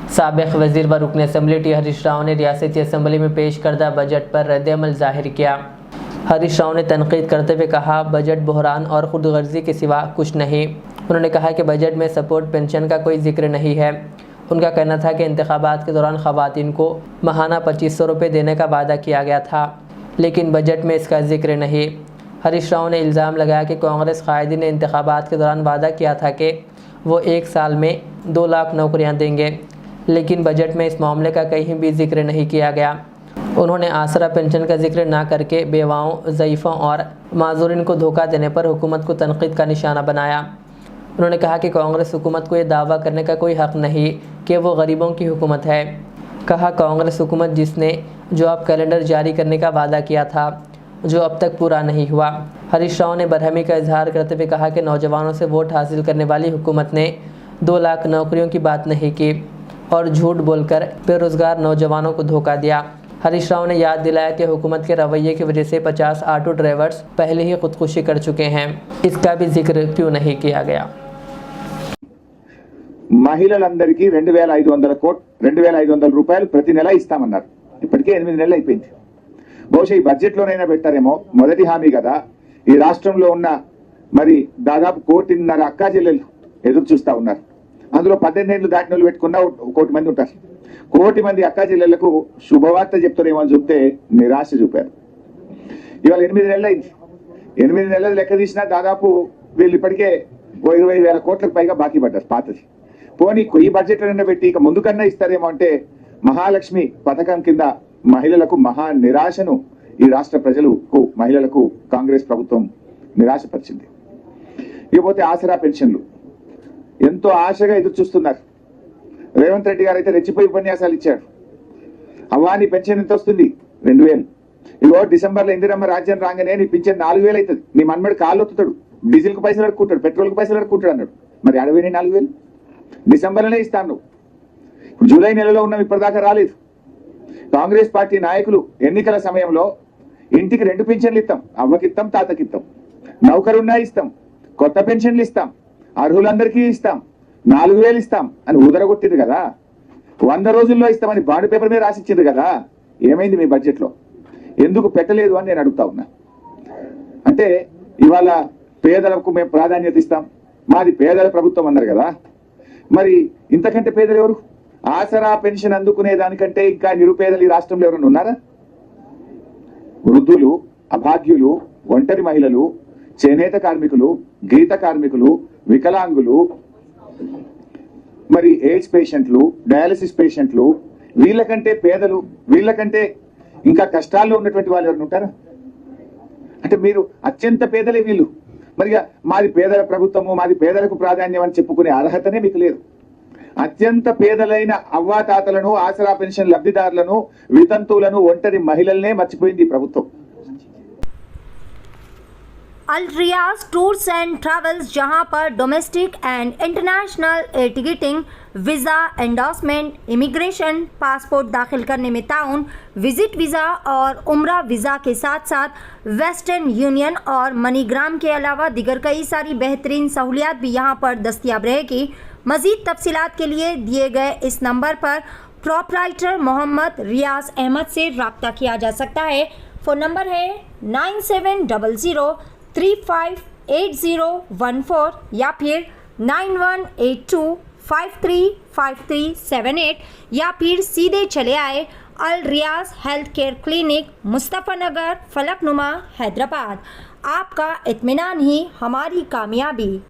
साबिक़ वज़ीर व रुकन असम्बली टी हरीश राव ने रियासती असम्बली में पेश करदा बजट पर रद्द-ए-अमल ज़ाहिर किया। हरीश राव ने तनकीद करते हुए कहा, बजट बहरान और खुदगर्जी के सिवा कुछ नहीं। उन्होंने कहा कि बजट में सपोर्ट पेंशन का कोई जिक्र नहीं है। उनका कहना था कि इंतखाबात के दौरान ख़वातीन को माहाना 2500 रुपये देने का वादा किया गया था, लेकिन बजट में इसका जिक्र नहीं। हरीश राव ने इल्ज़ाम लगाया कि कांग्रेस कायदीन ने इंतखाबात के दौरान वादा किया था कि वो 1 साल में 2 लाख नौकरियां देंगे, लेकिन बजट में इस मामले का कहीं भी जिक्र नहीं किया गया। उन्होंने आसरा पेंशन का जिक्र ना करके बेवाओं, ज़ईफ़ों और माजूरिन को धोखा देने पर हुकूमत को तनकीद का निशाना बनाया। उन्होंने कहा कि कांग्रेस हुकूमत को ये दावा करने का कोई हक़ नहीं कि वो गरीबों की हुकूमत है। कहा, कांग्रेस हुकूमत जिसने जॉब कैलेंडर जारी करने का वादा किया था, जो अब तक पूरा नहीं हुआ। हरीश राव ने बरहमी का इजहार करते हुए कहा कि नौजवानों से वोट हासिल करने वाली हुकूमत ने 2 लाख नौकरियों की बात नहीं की और झूठ बोलकर बेरोज़गार नौजवानों को धोखा दिया। हरीश राव ने याद दिलाया कि हुकूमत के रवैये की वजह से 50 ऑटो ड्राइवर्स पहले ही खुदकुशी कर चुके हैं, इसका भी जिक्र क्यों नहीं किया गया। మహిళలందరికీ 2500 రూపాయలు ప్రతి నెల ఇస్తామన్నారు. ఇప్పటికే 8 నెలలు అయిపోయింది. బహుశా ఈ బడ్జెట్లోనైనా పెట్టారేమో. మొదటి హామీ కదా. ఈ రాష్ట్రంలో ఉన్న మరి దాదాపు 1.5 అక్కా చెల్లెలు ఎదురు చూస్తా ఉన్నారు. అందులో 18 ఏళ్ళు దాటిన వాళ్ళు పెట్టుకున్న 1 కోటి మంది ఉంటారు. 1 కోటి మంది అక్కా చెల్లెళ్లకు శుభవార్త చెప్తారేమో అని చెప్తే నిరాశ చూపారు. ఇవాళ 8 నెలలు అయింది. 8 నెలలు లెక్క తీసినా దాదాపు వీళ్ళు ఇప్పటికే 20,000 కోట్లకు పైగా బాకీ పడ్డారు పాతది. పోనీ ఈ బడ్జెట్ అయినా పెట్టి ఇక ముందుకన్నా ఇస్తారేమో అంటే మహాలక్ష్మి పథకం కింద మహిళలకు మహా నిరాశను ఈ రాష్ట్ర ప్రజలకు మహిళలకు కాంగ్రెస్ ప్రభుత్వం నిరాశపరిచింది. ఇకపోతే ఆసరా పెన్షన్లు ఎంతో ఆశగా ఎదురు చూస్తున్నారు. రేవంత్ రెడ్డి గారు అయితే రెచ్చిపోయి ఉపన్యాసాలు ఇచ్చాడు. అవ్వాని పెన్షన్ ఎంత వస్తుంది? 2000. ఇగో డిసెంబర్లో ఇందిరమ్మ రాజ్యం రాగానే నీ పింఛన్ 4000 అవుతుంది. నీ మన్మడి కాళ్ళు ఒత్తుతాడు, డీజిల్ కు పైసలు అడుక్కుంటాడు, పెట్రోల్ కు పైసలు అడుక్కుంటాడు అన్నాడు. మరి అడవిని 4000 డిసెంబర్లోనే ఇస్తాను. ఇప్పుడు జూలై నెలలో ఉన్నాం, ఇప్పటిదాకా రాలేదు. కాంగ్రెస్ పార్టీ నాయకులు ఎన్నికల సమయంలో ఇంటికి 2 పింఛన్లు ఇస్తాం, అవ్వకిస్తాం, తాతకిస్తాం, నౌకరున్నా ఇస్తాం, కొత్త పెన్షన్లు ఇస్తాం, అర్హులందరికీ ఇస్తాం, 4000 ఇస్తాం అని ఊదరగొట్టింది కదా. 100 రోజుల్లో ఇస్తామని బాండ్ పేపర్ మీద రాసిచ్చింది కదా. ఏమైంది మీ బడ్జెట్లో? ఎందుకు పెట్టలేదు అని నేను అడుగుతా ఉన్నా. అంటే ఇవాళ పేదలకు మేము ప్రాధాన్యత ఇస్తాం, మాది పేదల ప్రభుత్వం అన్నారు కదా. మరి ఇంతకంటే పేదలు ఎవరు? ఆసరా పెన్షన్ అందుకునే దానికంటే ఇంకా నిరుపేదలు ఈ రాష్ట్రంలో ఎవరైనా ఉన్నారా? వృద్ధులు, అభాగ్యులు, ఒంటరి మహిళలు, చేనేత కార్మికులు, గీత కార్మికులు, వికలాంగులు, మరి ఎయిడ్స్ పేషెంట్లు, డయాలసిస్ పేషెంట్లు, వీళ్ళకంటే పేదలు, వీళ్ళకంటే ఇంకా కష్టాల్లో ఉన్నటువంటి వాళ్ళు ఎవరైనా ఉంటారా? అంటే మీరు అత్యంత పేదలే వీళ్ళు. మరిగా మాది పేదల ప్రభుత్వము, మాది పేదలకు ప్రాధాన్యం అని చెప్పుకునే అర్హతనే మీకు లేదు. అత్యంత పేదలైన అవ్వాతాతలను, ఆసరా పెన్షన్ లబ్ధిదారులను, వితంతువులను, ఒంటరి మహిళలనే మర్చిపోయింది ఈ ప్రభుత్వం. अल रियाज टूर्स एंड ट्रैवल्स, जहां पर domestic and international air ticketing, visa endorsement, immigration, passport दाखिल करने में ताउन, विजिट वीज़ा और उम्रा वीज़ा के साथ साथ वेस्टर्न यूनियन और मनीग्राम के अलावा दिगर कई सारी बेहतरीन सहूलियात भी यहां पर दस्तियाब रहेगी। मज़ीद तफसीलात के लिए दिए गए इस नंबर पर प्रोपराइटर मोहम्मद रियाज अहमद से रब्ता किया जा सकता है। फ़ोन नंबर है 9700358014 या फिर 9182535378 या फिर सीधे चले आए अल रियाज हेल्थ केयर क्लिनिक, मुस्तफ़ा नगर, फलकनुमा, हैदराबाद। आपका इत्मीनान ही हमारी कामयाबी।